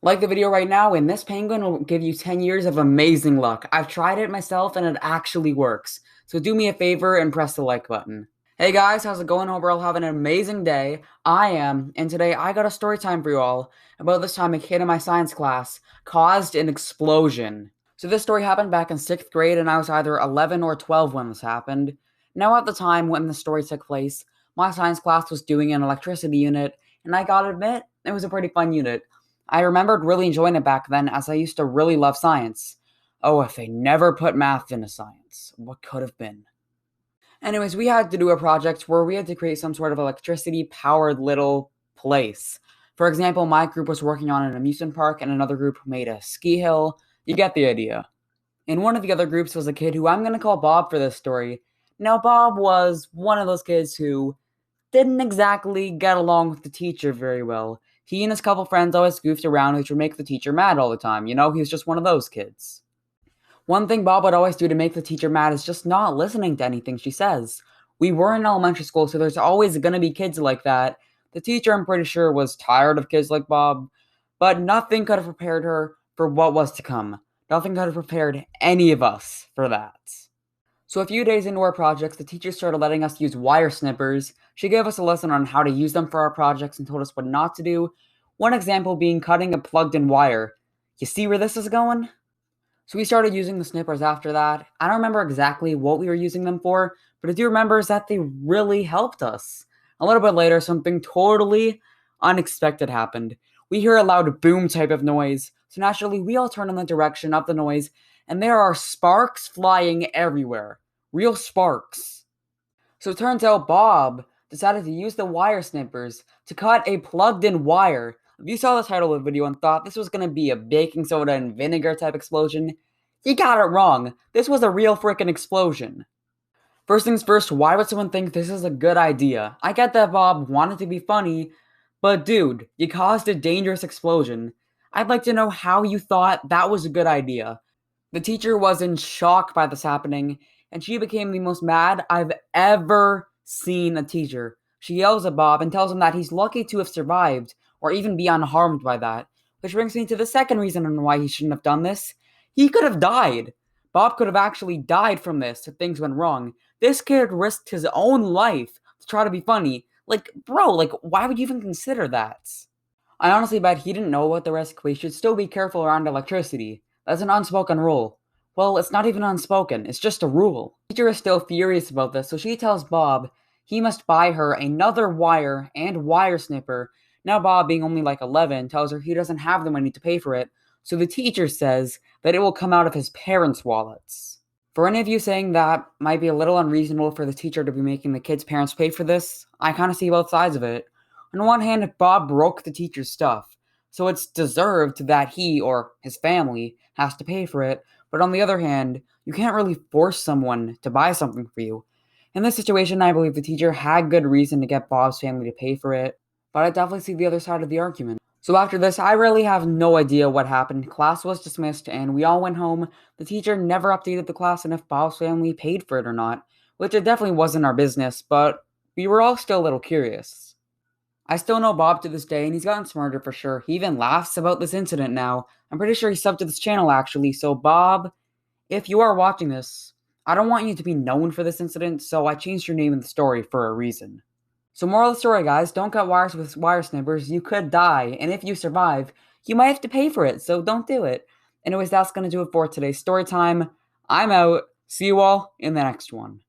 Like the video right now, and this penguin will give you 10 years of amazing luck. I've tried it myself and it actually works. So do me a favor and press the like button. Hey guys, how's it going? Hope you're all having an amazing day. I am, and today I got a story time for you all. About this time a kid in my science class caused an explosion. So this story happened back in 6th grade and I was either 11 or 12 when this happened. Now at the time when the story took place, my science class was doing an electricity unit, and I gotta admit, it was a pretty fun unit. I remembered really enjoying it back then as I used to really love science. Oh, if they never put math into science, what could have been? Anyways, we had to do a project where we had to create some sort of electricity powered little place. For example, my group was working on an amusement park and another group made a ski hill. You get the idea. In one of the other groups was a kid who I'm going to call Bob for this story. Now, Bob was one of those kids who didn't exactly get along with the teacher very well. He and his couple friends always goofed around, which would make the teacher mad all the time. You know, he was just one of those kids. One thing Bob would always do to make the teacher mad is just not listening to anything she says. We were in elementary school, so there's always going to be kids like that. The teacher, I'm pretty sure, was tired of kids like Bob, but nothing could have prepared her for what was to come. Nothing could have prepared any of us for that. So a few days into our projects, the teacher started letting us use wire snippers. She gave us a lesson on how to use them for our projects and told us what not to do. One example being cutting a plugged-in wire. You see where this is going? So we started using the snippers after that. I don't remember exactly what we were using them for, but I do remember is that they really helped us. A little bit later, something totally unexpected happened. We hear a loud boom type of noise, so naturally we all turn in the direction of the noise, and there are sparks flying everywhere. Real sparks. So it turns out Bob decided to use the wire snippers to cut a plugged-in wire. If you saw the title of the video and thought this was going to be a baking soda and vinegar type explosion, you got it wrong. This was a real freaking explosion. First things first, why would someone think this is a good idea? I get that Bob wanted to be funny, but dude, you caused a dangerous explosion. I'd like to know how you thought that was a good idea. The teacher was in shock by this happening, and she became the most mad I've ever seen a teacher. She yells at Bob and tells him that he's lucky to have survived, or even be unharmed by that. Which brings me to the second reason on why he shouldn't have done this. He could have died. Bob could have actually died from this if things went wrong. This kid risked his own life to try to be funny. Like, bro, why would you even consider that? I honestly bet he didn't know about the risk, but he should still be careful around electricity. That's an unspoken rule. Well, it's not even unspoken, it's just a rule. The teacher is still furious about this, so she tells Bob he must buy her another wire and wire snipper. Now Bob, being only like 11, tells her he doesn't have the money to pay for it, so the teacher says that it will come out of his parents' wallets. For any of you saying that might be a little unreasonable for the teacher to be making the kids' parents pay for this, I kind of see both sides of it. On one hand, Bob broke the teacher's stuff, so it's deserved that he or his family has to pay for it. But on the other hand, you can't really force someone to buy something for you. In this situation, I believe the teacher had good reason to get Bob's family to pay for it, but I definitely see the other side of the argument. So after this, I really have no idea what happened. Class was dismissed and we all went home. The teacher never updated the class on if Bob's family paid for it or not, which it definitely wasn't our business, but we were all still a little curious. I still know Bob to this day, and he's gotten smarter for sure. He even laughs about this incident now. I'm pretty sure he subbed to this channel actually, so Bob, if you are watching this, I don't want you to be known for this incident, so I changed your name in the story for a reason. So moral of the story, guys, don't cut wires with wire snippers. You could die, and if you survive, you might have to pay for it, so don't do it. Anyways, that's going to do it for today's story time. I'm out. See you all in the next one.